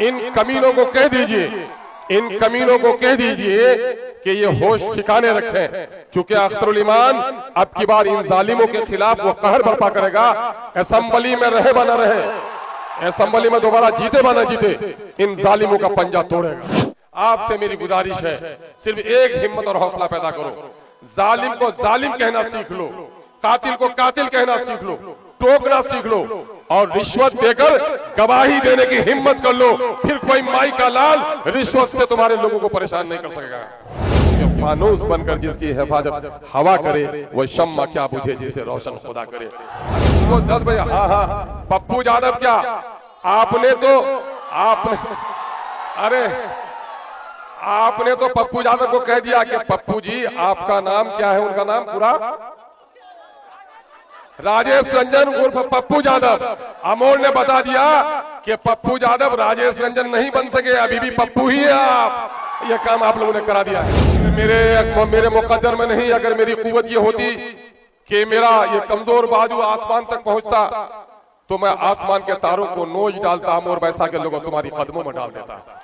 इन कमीनों को कह दीजिए, इन कमीनों को कह दीजिए कि ये होश ठिकाने रखें, क्योंकि अख्तरुल ईमान अब की बार इन जालिमों के खिलाफ वो कहर बर्पा करेगा। असेंबली में रहे बना रहे, असेंबली में दोबारा जीते बना जीते, इन जालिमों का पंजा तोड़ेगा। आपसे मेरी गुजारिश है, सिर्फ एक हिम्मत और हौसला पैदा करो, जालिम को जालिम कहना सीख लो, कातिल को कातिल कहना सीख लो, टोकना सीख लो, और रिश्वत देकर गवाही देने की हिम्मत कर लो। फिर कोई माई का लाल रिश्वत से तुम्हारे लोगों को परेशान नहीं कर सकेगा। फानूस बनकर जिसकी हिफाजत हवा करे, वो शम्मा क्या बुझे जिसे रोशन खुदा करे। तो 10 बजे हाँ, पप्पू यादव क्या आपने तो पप्पू यादव को कह दिया कि पप्पू जी आपका नाम क्या है? उनका नाम पूरा राजेश रंजन उर्फ पप्पू यादव। अमोल ने बता दिया कि पप्पू यादव राजेश रंजन नहीं बन सके, अभी भी पप्पू ही है आप। यह काम आप लोगों ने करा दिया है। मेरे मुकद्दर में नहीं, अगर मेरी कुव्वत ये होती कि मेरा ये कमजोर बाजू आसमान तक पहुंचता, तो मैं आसमान के तारों को नोच डालता, अमोर वैसा के लोगों तुम्हारी कदमों में डाल देता।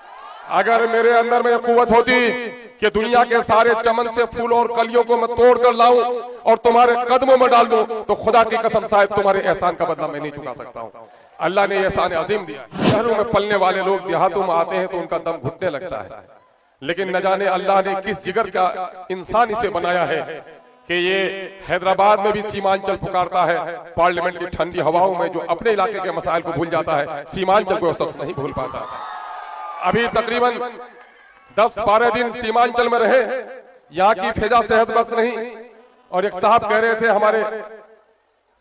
अगर मेरे अंदर में कुव्वत होती कि दुनिया के सारे चमन से फूलों और कलियों को मैं तोड़ कर लाऊं और तुम्हारे कदमों में डाल दूं, तो खुदा की कसम शायद तुम्हारे एहसान का बदला मैं नहीं चुका सकता हूं। अल्लाह ने एहसान अजीम दिया। शहरों में पलने वाले लोग देहातों में आते हैं तो उनका दम घुटने लगता है, लेकिन न जाने अल्लाह ने किस जिगर का इंसान इसे बनाया है कि ये हैदराबाद में भी सीमांचल पुकारता है। पार्लियामेंट की ठंडी हवाओं में जो अपने इलाके के मसाइल को भूल जाता है, सीमांचल को शख्स नहीं भूल पाता। अभी तकरीबन 10-12 दिन सीमांचल में रहे, यहाँ की फिजा सेहत बख्श नहीं। और एक साहब कह रहे थे हमारे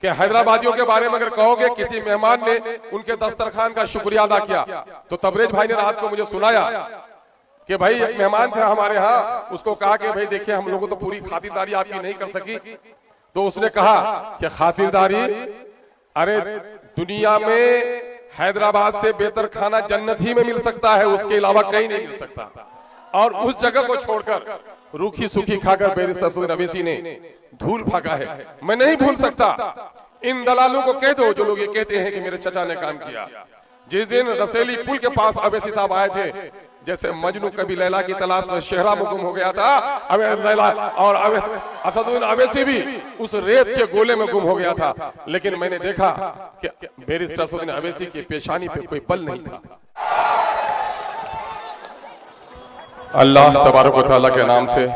कि हैदराबादियों के बारे में अगर कहोगे किसी मेहमान ने उनके दस्तरखान का शुक्रिया अदा किया, तो तबरेज भाई ने रात को मुझे सुनाया कि भाई एक मेहमान था हमारे यहाँ, उसको कहा कि भाई देखिए हम लोगों तो पूरी खातिरदारी आपकी नहीं कर सकी। तो उसने कहा कि खातिरदारी, अरे दुनिया में हैदराबाद से बेहतर खाना जन्नत ही में मिल सकता है, उसके अलावा कहीं नहीं मिल सकता। और उस जगह को छोड़कर रूखी सूखी खाकर बैरिस्टर असदुद्दीन अवैसी ने धूल फेंका है। मैं नहीं भूल सकता। इन दलालों को कह दो जो लोग ये कहते हैं कि मेरे चचा ने काम किया। जिस दिन रसेली पुल के पास अवैसी साहब आए थे, जैसे मजनू कभी लैला की तलाश में शहरा में गुम हो गया था, अब लैला और असदुद्दीन अवैसी भी उस रेत के गोले में गुम हो गया था। लेकिन मैंने देखा कि बैरिस्टर असदुद्दीन अवैसी की पेशानी पे कोई बल नहीं था। अल्लाह तबारक व तआला के नाम से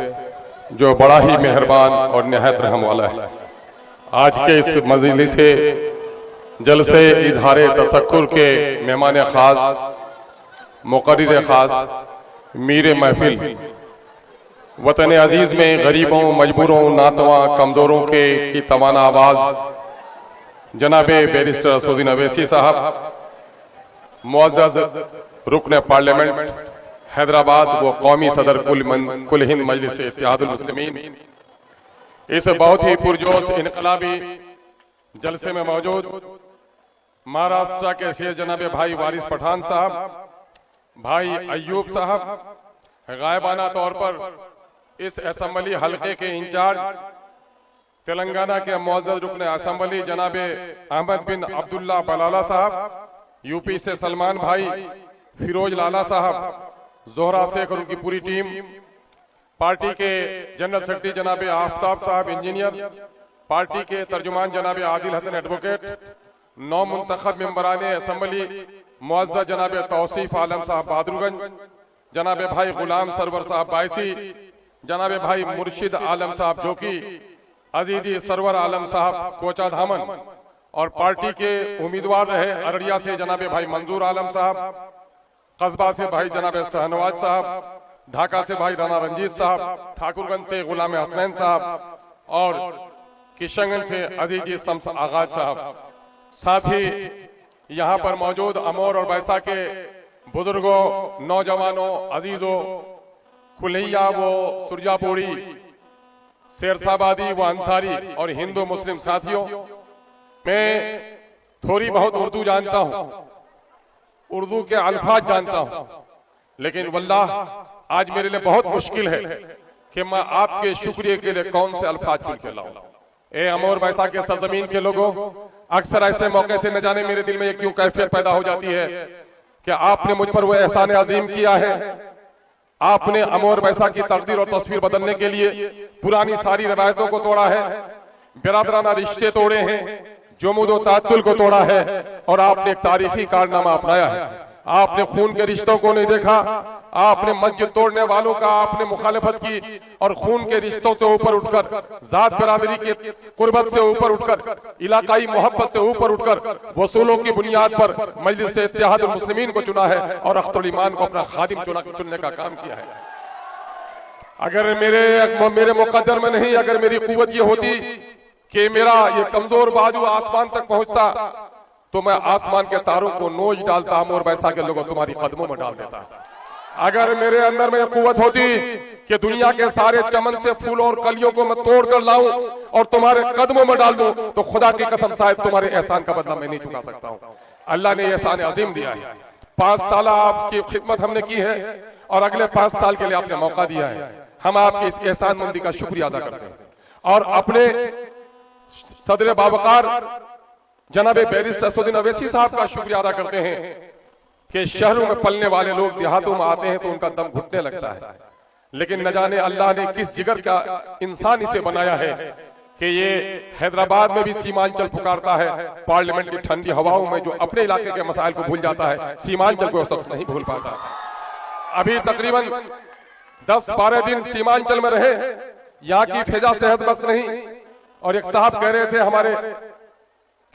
जो बड़ा ही मेहरबान और निहायत रहम वाला है, आज के इस मजलिस से जलसे इजहारे तशक्कुर के मेहमान खास, मुक़र्रिर खास, मीर महफिल, वतन अजीज में गरीबों, मजबूरों, नातवा, कमजोरों की तवाना आवाज जनाबे बैरिस्टर असदुद्दीन अवैसी साहब, मुअज़्ज़ज़ रुकन पार्लियामेंट हैदराबाद व कौमी सदर कुल हिंद मजलिस इत्तेहादुल मुस्लिमीन, इस बहुत ही पुरजोश इनकलाबी जलसे में मौजूद महाराष्ट्र के शेख जनाबे भाई वारिस पठान साहब, भाई अयूब साहब, गायबाना तौर पर इस असेंबली हलके के इंचार्ज तेलंगाना के मुअज़्ज़ज़ रुकन असेंबली जनाबे अहमद बिन अब्दुल्ला बलाला साहब, यूपी से सलमान भाई, फिरोज लाला साहब, जोहरा शेख और उनकी पूरी टीम, पार्टी के जनरल सेक्रेटरी जनाबे आफ्ताब साहब इंजीनियर, पार्टी के तर्जुमान जनाबे आदिल हसन एडवोकेट, 9 मुंतखब मेंबरान असेंबली मुअज़्ज़ज़ जनाबे तौसीफ आलम साहब बहादुरगंज, जनाबे भाई गुलाम सरवर साहब बायसी, जनाबे भाई मुर्शिद आलम साहब जोकी, अजीजी सरवर आलम साहब कोचा धामन, और पार्टी के उम्मीदवार रहे अररिया से जनाबे भाई मंजूर आलम साहब, कस्बा से भाई जनाबे शहनवाज साहब, ढाका से भाई राना रंजीत साहब, ठाकुरगंज से गुलाम हसनैन साहब और किशनगंज से अजीजी शम्स आगाज साहब। साथ ही यहाँ पर मौजूद अमोर और बैसा के बुजुर्गों, नौजवानों, अजीजों, खुलैया वो सुरजापुरी, शेरशाबादी व अंसारी और हिंदू मुस्लिम साथियों, मैं थोड़ी बहुत उर्दू जानता हूँ, उर्दू के अल्फाज जानता हूँ, लेकिन वल्लाह आज मेरे लिए बहुत मुश्किल है कि मैं आपके शुक्रिया के लिए कौन से अल्फाज चुन के लाऊं। ए अमोर बैसा के सरजमीन के लोगों, अक्सर ऐसे मौके से न जाने मेरे दिल में ये क्यों कैफियत पैदा हो जाती है कि आपने मुझ पर वो एहसान अजीम किया है। आपने अमर बैसा की तकदीर और तस्वीर बदलने के लिए पुरानी सारी रवायतों को तोड़ा है, बिरादराना रिश्ते तोड़े हैं, जुमूद और तात्तुल को तोड़ा है और आपने एक तारीखी कारनामा अपनाया है। आपने खून के रिश्तों को नहीं देखा, आपने मस्जिद तोड़ने वालों का आपने मुखालिफत की और खून के रिश्तों से ऊपर उठकर, जात बिरादरी के कुर्बत से ऊपर उठकर, इलाकाई मोहब्बत से ऊपर उठकर वसूलों की बुनियाद पर मजलिस इत्तेहादुल मुस्लिमीन को चुना है और अख्तरुल ईमान को अपना खादिम चुनने का काम किया है। अगर मेरे मुकद्दर में नहीं, अगर मेरी कुव्वत ये होती कि मेरा ये कमजोर बाजू आसमान तक पहुंचता तो मैं आसमान के तारों को नोच डालता, अमर बैसा के लोगों तुम्हारी कदमों में डाल देता। अगर मेरे अंदर में कुव्वत होती कि दुनिया के सारे चमन से फूलों और कलियों को मैं तोड़ कर लाऊं और तुम्हारे कदमों में डाल दूं, तो खुदा की कसम शायद तुम्हारे एहसान का बदला मैं नहीं चुका सकता हूं। अल्लाह ने एहसान अजीम दिया है। 5 साल आपकी खिदमत हमने की है और अगले 5 साल के लिए आपने मौका दिया है। हम आपकी इस एहसान मंदी का शुक्रिया अदा करते हैं और अपने सदर बावकार जनाब बैरिस्टर असदुद्दीन अवैसी साहब का शुक्रिया अदा करते हैं कि शहरों में पलने वाले लोग देहातों में आते हैं तो उनका दम घुटने लगता है, लेकिन न जाने अल्लाह ने किस जिगर का इंसान इसे बनाया है कि ये हैदराबाद में भी सीमांचल पुकारता है। पार्लियामेंट की ठंडी हवाओं में जो अपने इलाके के मसाइल को भूल जाता है, सीमांचल को शख्स नहीं भूल पाता। अभी तकरीबन 10-12 दिन सीमांचल में रहे, यहाँ की फिजा सेहत बस नहीं। और एक साहब कह रहे थे हमारे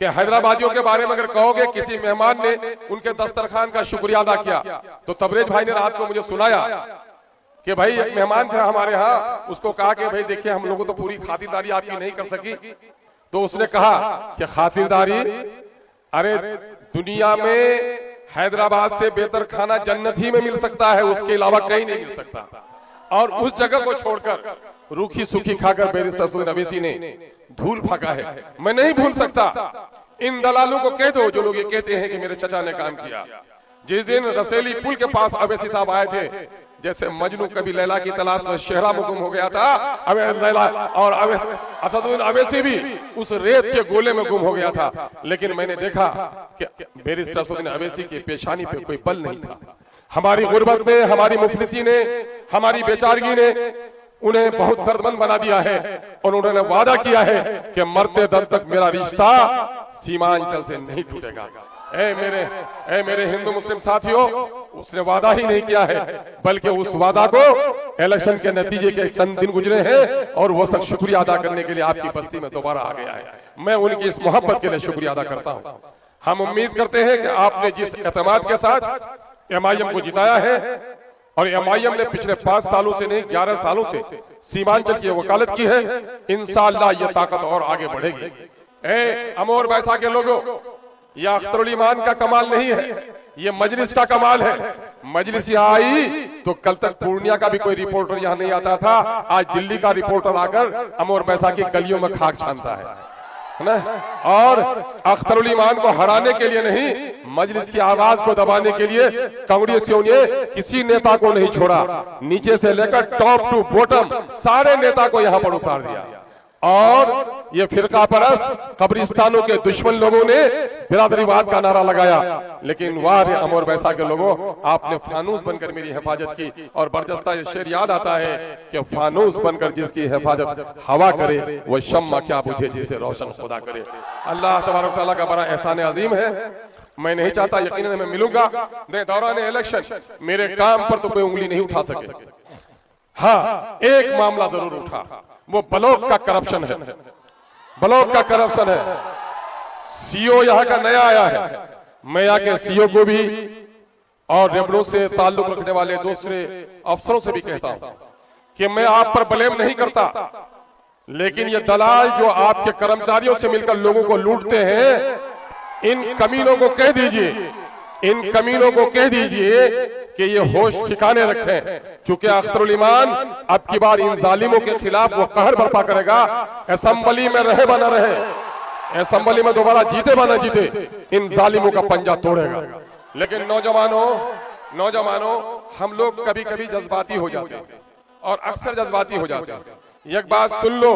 कि हैदराबादियों के बारे में अगर कहोगे किसी मेहमान ने उनके दस्तरखान का शुक्रिया अदा किया, तो तबरेज भाई ने रात को मुझे सुनाया कि भाई एक मेहमान था हमारे यहाँ, उसको कहा कि भाई देखिए हम लोगों तो पूरी खातिरदारी आपकी नहीं कर सकी, तो उसने कहा कि खातिरदारी, अरे दुनिया में हैदराबाद से बेहतर खाना जन्नत ही में मिल सकता है, उसके अलावा कहीं नहीं मिल सकता। और उस जगह को छोड़कर रूखी सूखी खाकर बैरिस्टर असदुद्दीन अवैसी ने धूल फेंका है। मैं नहीं भूल सकता। इन दलालों को कह दो जो लोग ये कहते हैं कि मेरे चचा ने काम किया। जिस दिन रसेली पुल के पास अवैसी साहब आए थे, जैसे मजनू कभी लैला की तलाश में शहरा में गुम हो गया था, लैला और असदुद्दीन अवैसी भी उस रेत के गोले में गुम हो गया था। लेकिन मैंने देखा कि बैरिस्टर असदुद्दीन अवैसी की पेशानी पे कोई बल नहीं था। हमारी गुर्बत में, हमारी मुफलिसी ने, हमारी बेचारगी ने उन्हें बहुत दर्दमंद बना दिया है और उन्होंने वादा किया है कि मरते दम तक मेरा रिश्ता सीमांचल से नहीं टूटेगा। ऐ मेरे हिंदू मुस्लिम साथियों, उसने वादा ही नहीं किया है, बल्कि उस वादा को इलेक्शन के नतीजे के चंद दिन गुजरे हैं और वो सब शुक्रिया अदा करने के लिए आपकी बस्ती में दोबारा आ गया है। मैं उनकी इस मोहब्बत के लिए शुक्रिया अदा करता हूँ। हम उम्मीद करते हैं कि आपने जिस एतमाद के साथ MIM को जिताया है, और MIM ने पिछले 5 सालों से नहीं 11 सालों से सीमांचल की वकालत की है, इंशाअल्लाह ये ताकत और आगे बढ़ेगी। अमर बैसा के लोगों, यह अख्तरुल ईमान का कमाल नहीं है, ये मजलिस का कमाल है। मजलिस यहाँ आई तो कल तक पूर्णिया का भी कोई रिपोर्टर यहाँ नहीं आता था, आज दिल्ली का रिपोर्टर आकर अमर बैसा की गलियों में खाक छानता है ना। और अख्तरुल ईमान को हराने के लिए नहीं, मजलिस की आवाज को दबाने के लिए कांग्रेसियों ने किसी नेता को नहीं छोड़ा, नीचे से लेकर टॉप टू बॉटम सारे नेता को यहाँ पर उतार दिया। और ये फिरका परस्त कब्रिस्तानों के दुश्मन लोगों ने बिरादरीवाद का नारा लगाया, लेकिन वाह रे अमर बैसा के लोगों, आपने फानूस बनकर मेरी हिफाजत की। और बरजस्ता ये शेर याद आता है कि फानूस बनकर जिसकी हिफाजत हवा करे, वो शम्मा क्या बुझे जिसे रोशन खुदा करे। अल्लाह तबारक तआला का बड़ा एहसान अजीम है। मैं नहीं चाहता, यकीनन मैं मिलूंगा दौरान इलेक्शन, मेरे काम पर तो कोई उंगली नहीं उठा सके। हाँ, एक मामला जरूर उठा, वो ब्लॉक का करप्शन है। ब्लॉक का करप्शन है। सीओ यहाँ का नया आया है, मैं यहाँ के सीओ को भी और रेवन्यू से ताल्लुक रखने वाले दूसरे अफसरों से भी कहता हूं कि मैं आप पर ब्लेम नहीं करता, लेकिन ये दलाल जो आपके कर्मचारियों से मिलकर लोगों को लूटते हैं, इन कमीनों को कह दीजिए, इन कमीनों को कह दीजिए कि ये होश ठिकाने रखें, चूंकि अख्तरुल ईमान अब की बार इन जालिमों के खिलाफ वो कहर बर्पा करेगा। असेंबली में रहे बना रहे, असेंबली में दोबारा जीते बना जीते, इन जालिमों का पंजा तोड़ेगा। लेकिन नौजवानों, हम लोग कभी कभी जज्बाती हो जाते हैं और अक्सर जज्बाती हो जाते हैं। एक बात सुन लो,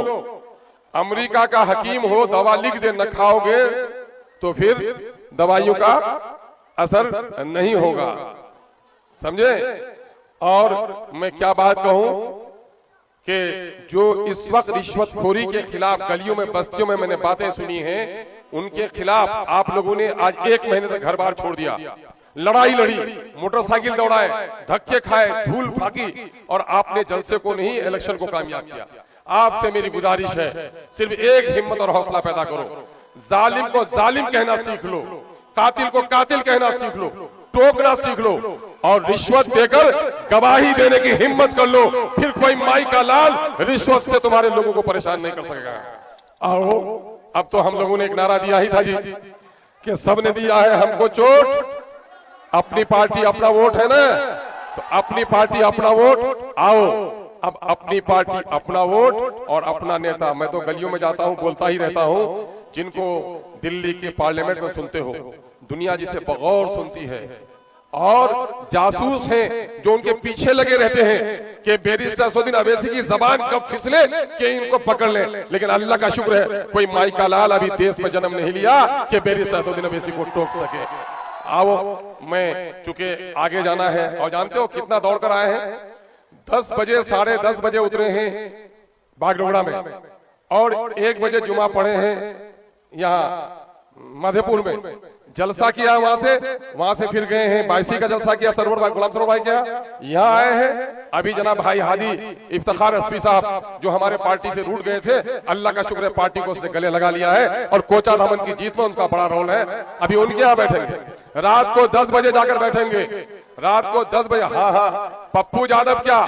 अमेरिका का हकीम हो, दवा लिख दे, न खाओगे तो फिर दवाइयों का असर नहीं होगा, समझे। और मैं क्या बात कहूं कि जो इस वक्त रिश्वतखोरी के खिलाफ गलियों में बस्तियों में मैंने बातें सुनी हैं, उनके खिलाफ आप लोगों ने आज 1 महीने तक घर बार छोड़ दिया, लड़ाई लड़ी, मोटरसाइकिल दौड़ाए, धक्के खाए, धूल फाकी, और आपने जलसे को नहीं इलेक्शन को कामयाब किया। आपसे मेरी गुजारिश है, सिर्फ एक हिम्मत और हौसला पैदा करो, जालिम को जालिम कहना सीख लो, कातिल को कातिल कहना सीख लो, टोकना सीख लो, और रिश्वत देकर गवाही देने की हिम्मत कर लो। फिर कोई माई का लाल रिश्वत से तुम्हारे लोगों को परेशान नहीं कर सकेगा। आओ, अब तो हम लोगों ने एक नारा दिया ही था जी कि सबने दिया है हमको चोट, अपनी पार्टी अपना वोट है ना, तो अपनी पार्टी अपना वोट। आओ, अब अपनी पार्टी अपना वोट और अपना नेता। मैं तो गलियों में जाता हूं, बोलता ही रहता हूं, जिनको दिल्ली के पार्लियामेंट में सुनते हो, दुनिया जिसे बगौर सुनती है, और जासूस हैं जो उनके पीछे लगे रहते हैं कि बैरिस्टर असदुद्दीन अवैसी की जबान कब फिसले कि इनको पकड़ ले। लेकिन अल्लाह का शुक्र है, कोई माई का लाल अभी देश में जन्म नहीं लिया कि बैरिस्टर असदुद्दीन अवैसी को टोक सके। आओ, मैं चूंकि आगे जाना है, और जानते हो कितना दौड़ कर आए हैं, 10 बजे 10:30 बजे उतरे हैं बागडोगरा में, और 1 बजे जुमा पढ़े हैं यहाँ मधेपुर में, जलसा किया वहां से फिर गए हैं, बाईसी का जलसा किया, सरवर भाई गुलाम सरवर भाई किया, यहाँ आए हैं। अभी जनाब भाई हाजी इफ्तिखार एसपी साहब जो हमारे पार्टी से रूठ गए थे, अल्लाह का शुक्र है पार्टी को उसने गले लगा लिया है, और कोचा दामन की जीत में उनका बड़ा रोल है। अभी उनके यहाँ बैठेंगे, रात को 10 बजे जाकर बैठेंगे, रात को 10 बजे। हाँ, पप्पू यादव क्या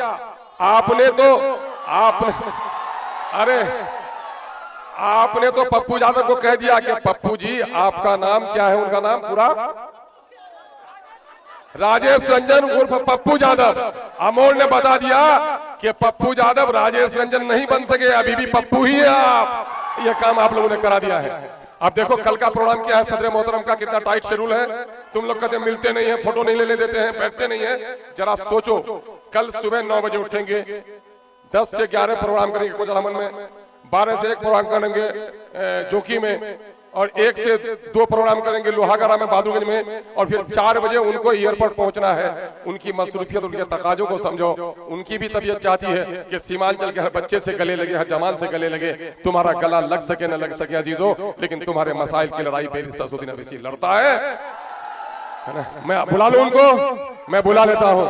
आपने तो पप्पू यादव को कह दिया कि पप्पू जी आपका नाम क्या है, उनका नाम पूरा राजेश रंजन उर्फ पप्पू यादव। अमोल ने बता दिया कि पप्पू यादव राजेश रंजन नहीं बन सके, अभी भी पप्पू ही है आप। यह काम आप लोगों ने करा दिया है। अब देखो कल का प्रोग्राम क्या है, सदर मोहतरम का कितना टाइट शेड्यूल है। तुम लोग कहते मिलते नहीं है, फोटो नहीं लेने देते हैं, बैठते नहीं है। जरा सोचो, कल सुबह 9 बजे उठेंगे, 10 से 11 प्रोग्राम करेंगे कोचरामन में, 12 से 1 प्रोग्राम करेंगे जोकी में, और 1 से 2 प्रोग्राम करेंगे लोहागड़ा में, बहादुरगंज में, और फिर 4 बजे उनको एयरपोर्ट पहुंचना है। उनकी मसरूफियत, उनके तकाजों को समझो। उनकी भी तबीयत चाहती है कि सीमांचल के हर बच्चे से गले लगे, हर जवान से गले लगे। तुम्हारा गला लग सके न लग सके अजीजों, लेकिन तुम्हारे मसाइल की लड़ाई बैरिस्टर असदुद्दीन अवैसी लड़ता है ना। मैं बुला लूं उनको, मैं बुला लेता हूं।